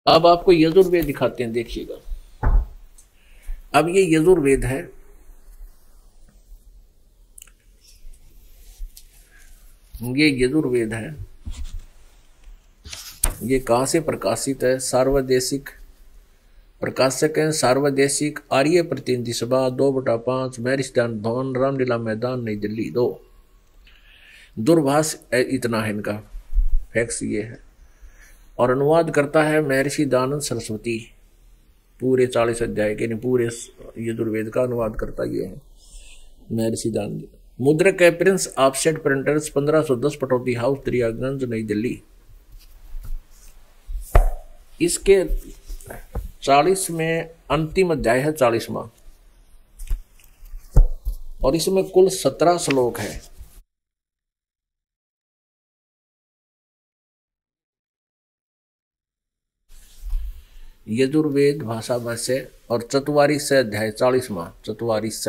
अब आपको यजुर्वेद दिखाते हैं, देखिएगा। अब ये यजुर्वेद है, ये यजुर्वेद है। ये कहाँ से प्रकाशित है? सार्वदेशिक प्रकाशक है, सार्वदेशिक आर्य प्रतिनिधि सभा 2/5 मैरिस्टान भवन, रामलीला मैदान, नई दिल्ली 2। दूरभाष इतना है इनका, फैक्स ये है। और अनुवाद करता है महर्षि दयानंद सरस्वती। पूरे 40 अध्याय के नहीं, पूरे यजुर्वेद का अनुवाद करता ये है महर्षि दयानंद। मुद्रक है Prince offset printers, 1510 Pataudi house, Daryaganj, नई दिल्ली। इसके 40 में अंतिम अध्याय है 40वां, और इसमें कुल 17 श्लोक है। यजुर्वेद भाषा भाष्य और चतुवारिश अध्याय 40वां, चतुवारिश।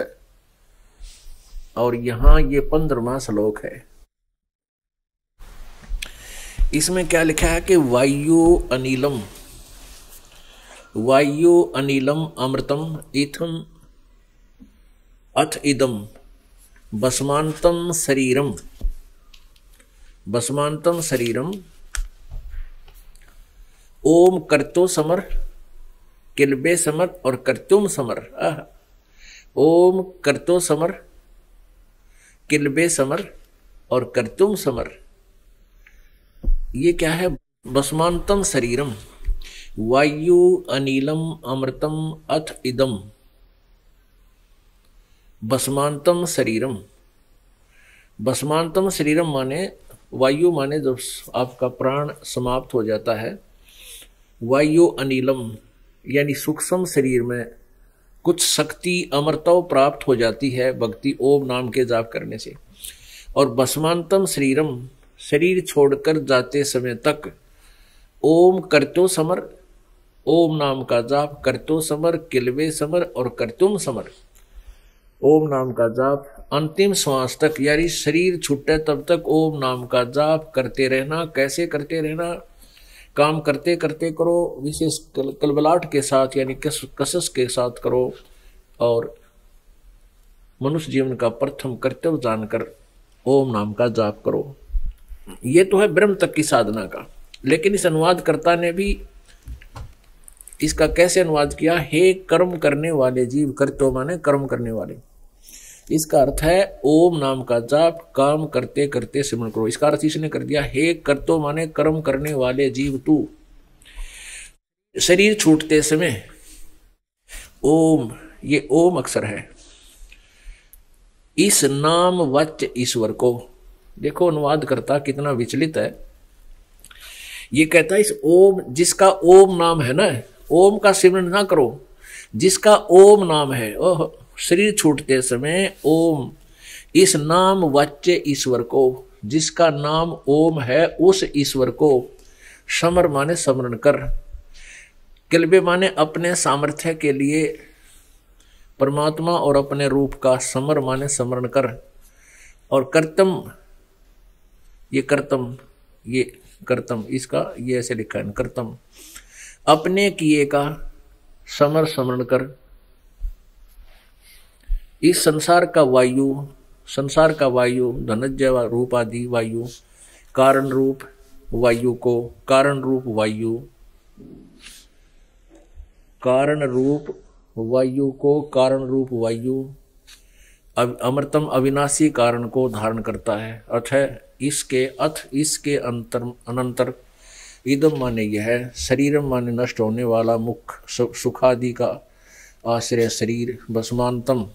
और यहां ये 15वां श्लोक है। इसमें क्या लिखा है कि वायु अनिलम, वायु अनिलम अमृतम इथम अथ इदम भस्मांतम शरीरम, भस्मांतम शरीरम ओम कर्तो समर किलबे समर और कर्तुम समर। ओम कर्तो समर किलबे समर और कर्तुम समर। ये क्या है? भस्मांतम शरीरम वायु अनिलम अमृतम अथ इदम भस्मांतम शरीरम। भस्मांतम शरीरम माने वायु, माने जब आपका प्राण समाप्त हो जाता है। वायु अनिलम यानी सूक्ष्म शरीर में कुछ शक्ति अमरता प्राप्त हो जाती है भक्ति ओम नाम के जाप करने से। और भस्मांतम शरीरम, शरीर छोड़कर जाते समय तक ओम करतो समर, ओम नाम का जाप, करतो समर, किलवे समर और करतुम समर। ओम नाम का जाप अंतिम श्वास तक, यानी शरीर छूटे तब तक ओम नाम का जाप करते रहना। कैसे करते रहना? काम करते करते करो, विशेष कलबलाहट के साथ यानी कसस के साथ करो। और मनुष्य जीवन का प्रथम कर्तव्य जानकर ओम नाम का जाप करो। ये तो है ब्रह्म तक की साधना का। लेकिन इस अनुवादकर्ता ने भी इसका कैसे अनुवाद किया? हे कर्म करने वाले जीव, कर्तो माने कर्म करने वाले। इसका अर्थ है ओम नाम का जाप काम करते करते सिमरण करो। इसका अर्थ इसने कर दिया हे कर्तो माने कर्म करने वाले जीव तू, शरीर छूटते समय ओम, ये ओम अक्षर है, इस नाम वाच्य ईश्वर को। देखो अनुवाद करता कितना विचलित है। ये कहता है इस ओम, जिसका ओम नाम है ना, ओम का सिमरण ना करो, जिसका ओम नाम है, ओह शरीर छूटते समय ओम, इस नाम वाच्य ईश्वर को, जिसका नाम ओम है उस ईश्वर को समर माने स्मरण कर, किलबे माने अपने सामर्थ्य के लिए परमात्मा और अपने रूप का समर माने स्मरण कर। और कर्तम, ये कर्तम, ये कर्तम, इसका ये ऐसे लिखा है कर्तम, अपने किए का समर स्मरण कर। इस संसार का वायु, संसार का वायु धनंजय रूप आदि वायु, कारण रूप वायु को, कारण रूप वायु, कारण रूप वायु को, कारण रूप वायु अमृतम अविनाशी कारण को धारण करता है। अथ इसके अनंतर इदम माने यह है, शरीरम माने नष्ट होने वाला, मुख सुखादि का आश्रय शरीर, भस्मांतम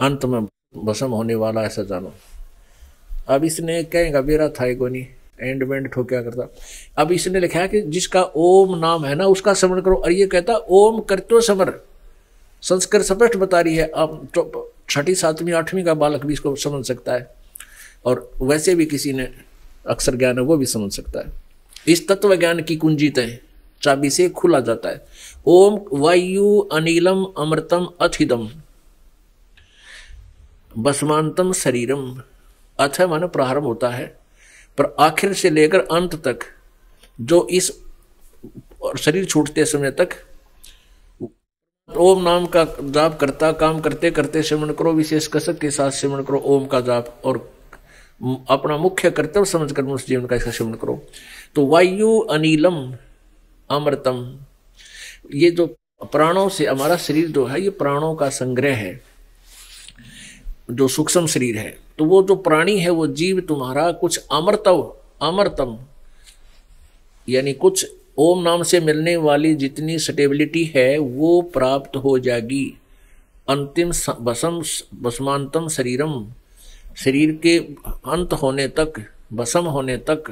अंत में भस्म होने वाला, ऐसा जानो। अब इसने कहेगा बेरा था को नहीं, एंड वेंड ठोक्या करता। अब इसने लिखा है कि जिसका ओम नाम है ना उसका स्मरण करो। और ये कहता ओम करतो समर, संस्कृत स्पष्ट बता रही है। अब तो 6ठी 7वीं 8वीं का बालक भी इसको समझ सकता है, और वैसे भी किसी ने अक्षर ज्ञान है वो भी समझ सकता है। इस तत्व ज्ञान की कुंजी तय चाबी से खुला जाता है। ओम वायु अनिलम अमृतम अथिदम भस्मांतम शरीरम। अथ माने प्रारंभ होता है, पर आखिर से लेकर अंत तक जो इस और शरीर छूटते समय तक ओम नाम का जाप करता, काम करते करते सेवन करो, विशेष कसक के साथ सेवन करो ओम का जाप, और अपना मुख्य कर्तव्य समझकर मनुष्य जीवन का इसका सेवन करो। तो वायु अनिलम अमृतम, ये जो प्राणों से हमारा शरीर जो है ये प्राणों का संग्रह है, जो सूक्ष्म शरीर है। तो वो जो प्राणी है वो जीव तुम्हारा कुछ अमृतम यानी कुछ ओम नाम से मिलने वाली जितनी स्टेबिलिटी है वो प्राप्त हो जाएगी। अंतिम भस्मांतम शरीरम, शरीर के अंत होने तक, भस्म होने तक,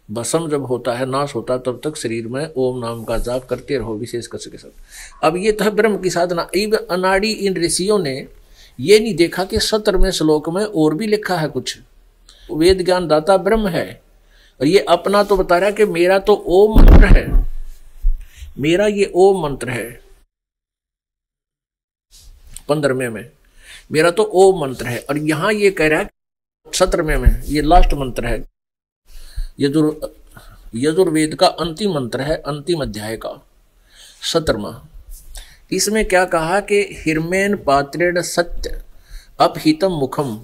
भस्म जब होता है, नाश होता, तब तक शरीर में ओम नाम का जाप करते रहो विशेष कष्ट के साथ। अब ये तो है ब्रह्म की साधना। अनाड़ी इन ऋषियों ने ये नहीं देखा कि 17वें श्लोक में और भी लिखा है कुछ, वेद ज्ञान दाता ब्रह्म है, और ये अपना तो बता रहा है कि मेरा तो ओम मंत्र है, मेरा ये ओम मंत्र है। 15वें में मेरा तो ओम मंत्र है, और यहां ये कह रहा है 17वें में ये लास्ट मंत्र है, यजुर्वेद का अंतिम मंत्र है, अंतिम अध्याय का 17वां। इसमें क्या कहा कि हिरमेन पात्रेण सत्य अपहितम मुखम,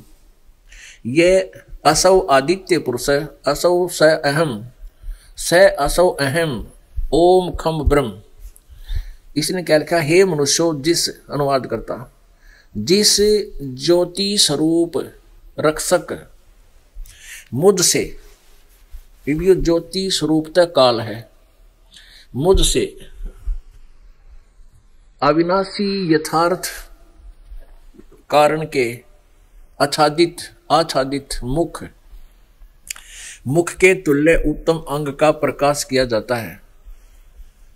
ये असौ आदित्य पुरुष, असौ स अहम, स असौ अहम ओम खम ब्रह्म। इसने क्या लिखा, हे मनुष्यो, जिस अनुवाद करता, जिस ज्योति स्वरूप रक्षक मुझसे, ये ज्योति स्वरूपता काल है, मुझसे अविनाशी यथार्थ कारण के आच्छादित मुख के तुल्य उत्तम अंग का प्रकाश किया जाता है,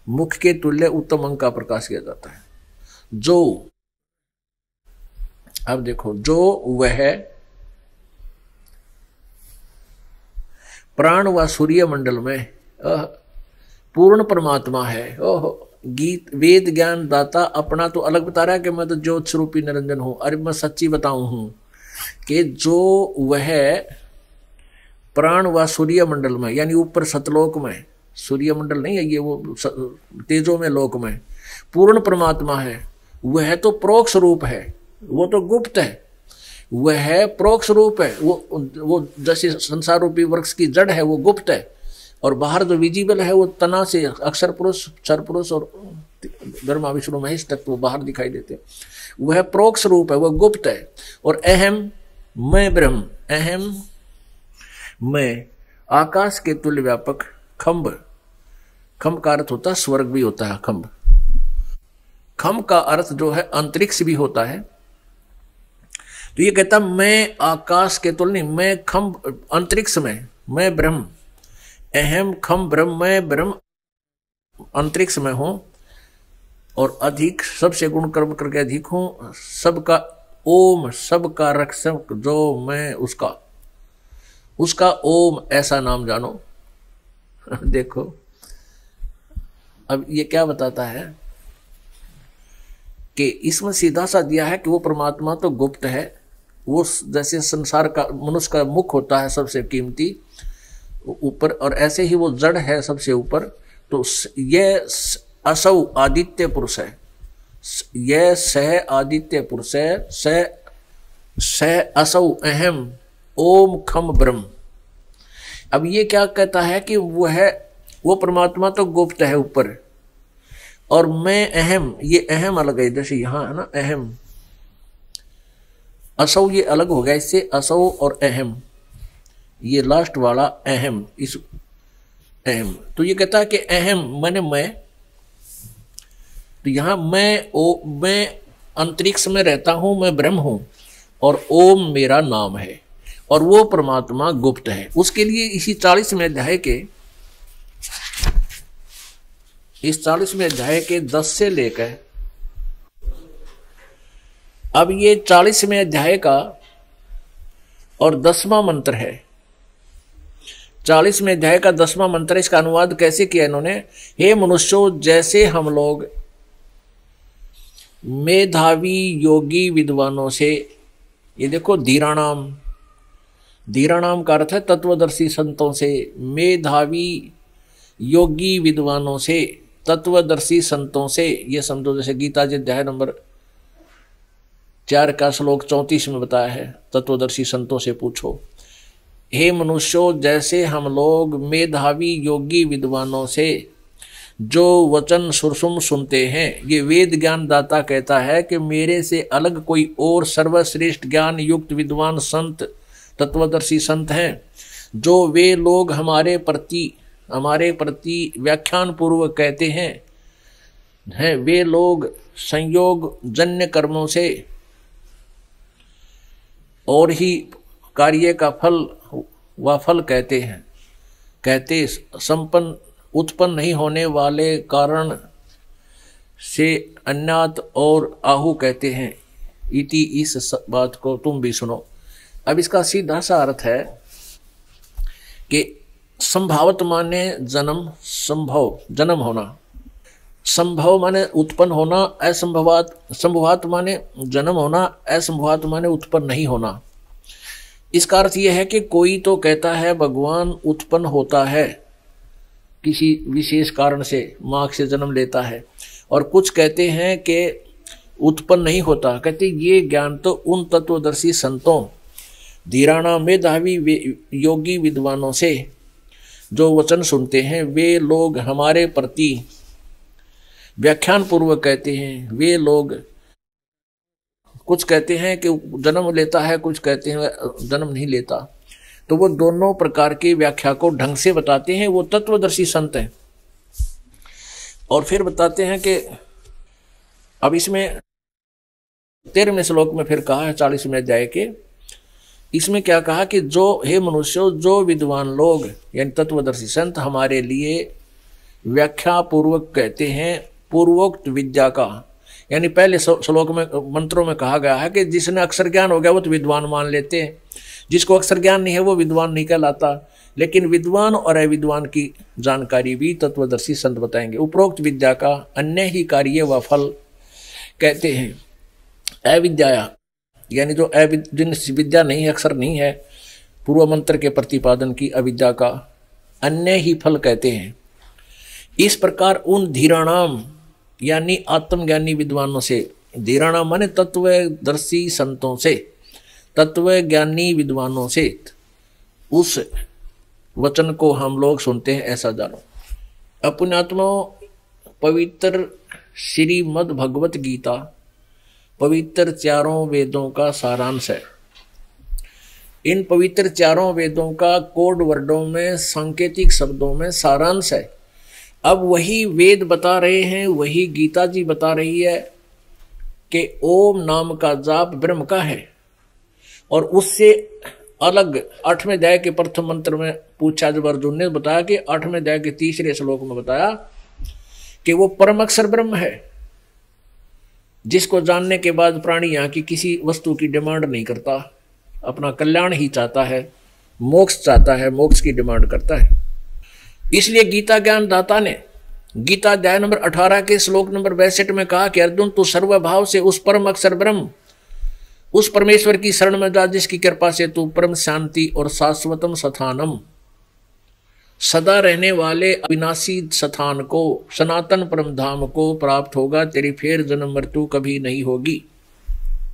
मुख के तुल्य उत्तम अंग का प्रकाश किया जाता है। जो, अब देखो, जो वह प्राण व सूर्य मंडल में पूर्ण परमात्मा है। ओहो, गीत वेद ज्ञान दाता अपना तो अलग बता रहा है कि मैं तो ज्योत स्वरूपी निरंजन हूं। अरे मैं सच्ची बताऊं हूं कि जो वह प्राण व सूर्य मंडल में, यानी ऊपर सतलोक में, सूर्य मंडल नहीं है ये, वो तेजों में लोक में पूर्ण परमात्मा है, वह तो प्रोक्ष रूप है, वो तो गुप्त है, वह प्रोक्ष रूप है। वो जैसे संसार रूपी वृक्ष की जड़ है वो गुप्त है, और बाहर जो विजिबल है वो तना से अक्षर पुरुष, क्षर पुरुष और ब्रह्मा विष्णु महेश तक वो बाहर दिखाई देते। वह प्रोक्ष रूप है, वह गुप्त है। और अहम मैं ब्रह्म, अहम मैं आकाश के तुल्य व्यापक खम्भ, खम्भ का अर्थ होता है स्वर्ग भी होता है खम्भ, खम्भ का अर्थ जो है अंतरिक्ष भी होता है। तो ये कहता मैं आकाश के तुल्य, मैं खम्भ अंतरिक्ष में, मैं ब्रह्म, अहम खम ब्रह्म, मैं ब्रह्म अंतरिक्ष में हूं, और अधिक सबसे गुण कर्म करके अधिक हूं, सबका ओम, सबका रक्षक जो मैं, उसका ओम ऐसा नाम जानो। देखो अब ये क्या बताता है कि इसमें सीधा सा दिया है कि वो परमात्मा तो गुप्त है, वो जैसे संसार का मनुष्य का मुख होता है सबसे कीमती ऊपर, और ऐसे ही वो जड़ है सबसे ऊपर। तो यह असौ आदित्य पुरुष है, यह सह आदित्य पुरुष है, सह असौ अहम ओम खम ब्रह्म। अब ये क्या कहता है कि वो परमात्मा तो गुप्त है ऊपर, और मैं अहम, ये अहम अलग है, जैसे यहां है ना अहम, असौ ये अलग हो गया इससे, असौ और अहम, ये लास्ट वाला अहम, इस अहम। तो ये कहता है कि अहम मैंने मैं, तो यहां मैं अंतरिक्ष में रहता हूं, मैं ब्रह्म हूं, और ओम मेरा नाम है, और वो परमात्मा गुप्त है। उसके लिए इसी 40वें अध्याय के, इस 40वें अध्याय के 10 से लेकर, अब ये 40वें अध्याय का और 10वां मंत्र है, 40वें अध्याय का 10वां मंत्र। इसका अनुवाद कैसे किया इन्होंने, हे मनुष्यों, जैसे हम लोग मेधावी योगी विद्वानों से, ये देखो धीराणाम, धीराणाम का अर्थ है तत्वदर्शी संतों से, मेधावी योगी विद्वानों से, तत्वदर्शी संतों से। ये समझो जैसे गीता जी अध्याय नंबर 4 का श्लोक 34 में बताया है, तत्वदर्शी संतों से पूछो। हे मनुष्यों, जैसे हम लोग मेधावी योगी विद्वानों से जो वचन सुरसुम सुनते हैं, ये वेद ज्ञान दाता कहता है कि मेरे से अलग कोई और सर्वश्रेष्ठ ज्ञान युक्त विद्वान संत, तत्वदर्शी संत हैं, जो वे लोग हमारे प्रति व्याख्यान पूर्वक कहते हैं वे लोग संयोग जन्य कर्मों से और ही कार्य का फल व फल कहते संपन्न उत्पन्न नहीं होने वाले कारण से अन्यात और आहु कहते हैं। इति, इस बात को तुम भी सुनो। अब इसका सीधा सा अर्थ है कि संभावत माने जन्म, संभव जन्म होना, संभव माने उत्पन्न होना, संभवात माने जन्म होना, असंभवात माने उत्पन्न नहीं होना। इसका अर्थ यह है कि कोई तो कहता है भगवान उत्पन्न होता है किसी विशेष कारण से, माँ से जन्म लेता है, और कुछ कहते हैं कि उत्पन्न नहीं होता। कहते ये ज्ञान तो उन तत्वदर्शी संतों, धीराणा मेधावी योगी विद्वानों से जो वचन सुनते हैं, वे लोग हमारे प्रति व्याख्यान पूर्वक कहते हैं। वे लोग कुछ कहते हैं कि जन्म लेता है, कुछ कहते हैं जन्म नहीं लेता, तो वो दोनों प्रकार की व्याख्या को ढंग से बताते हैं, वो तत्वदर्शी संत हैं। और फिर बताते हैं कि अब इसमें 13वें श्लोक में फिर कहा है 40वें अध्याय के, इसमें क्या कहा कि जो हे मनुष्यों, जो विद्वान लोग यानी तत्वदर्शी संत हमारे लिए व्याख्या पूर्वक कहते हैं पूर्वोक्त विद्या का, यानी पहले श्लोक में मंत्रों में कहा गया है कि जिसने अक्षर ज्ञान हो गया वो तो विद्वान मान लेते हैं, जिसको अक्षर ज्ञान नहीं है वो विद्वान नहीं कहलाता। लेकिन विद्वान और अविद्वान की जानकारी भी तत्वदर्शी संत बताएंगे। उपरोक्त विद्या का अन्य ही कार्य व फल कहते हैं। अविद्या यानी जो जिन विद्या नहीं है, अक्षर नहीं है, पूर्व मंत्र के प्रतिपादन की अविद्या का अन्य ही फल कहते हैं। इस प्रकार उन धीराणाम यानी आत्मज्ञानी विद्वानों से, धीराणाम माने तत्वदर्शी संतों से, तत्वज्ञानी विद्वानों से उस वचन को हम लोग सुनते हैं, ऐसा जानो। अपनात्मा पवित्र श्रीमद् भगवत गीता पवित्र चारों वेदों का सारांश है। इन पवित्र चारों वेदों का कोड वर्डों में, सांकेतिक शब्दों में सारांश है। अब वही वेद बता रहे हैं, वही गीता जी बता रही है कि ओम नाम का जाप ब्रह्म का है। और उससे अलग 8वें अध्याय के प्रथम मंत्र में पूछा जब अर्जुन ने बताया कि 8वें अध्याय के 3रे श्लोक में बताया कि वो परम अक्षर ब्रह्म है, जिसको जानने के बाद प्राणी यहाँ की किसी वस्तु की डिमांड नहीं करता, अपना कल्याण ही चाहता है, मोक्ष चाहता है, मोक्ष की डिमांड करता है। इसलिए गीता ज्ञान दाता ने गीता अध्याय नंबर 18 के श्लोक नंबर 62 में कहा कि अर्जुन तू सर्वभाव से उस परम अक्षर ब्रह्म, उस परमेश्वर की शरण में जा जिसकी कृपा से तू परम शांति और शाश्वतम स्थानम, सदा रहने वाले अविनाशी स्थान को, सनातन परम धाम को प्राप्त होगा। तेरी फिर जन्म मृत्यु कभी नहीं होगी।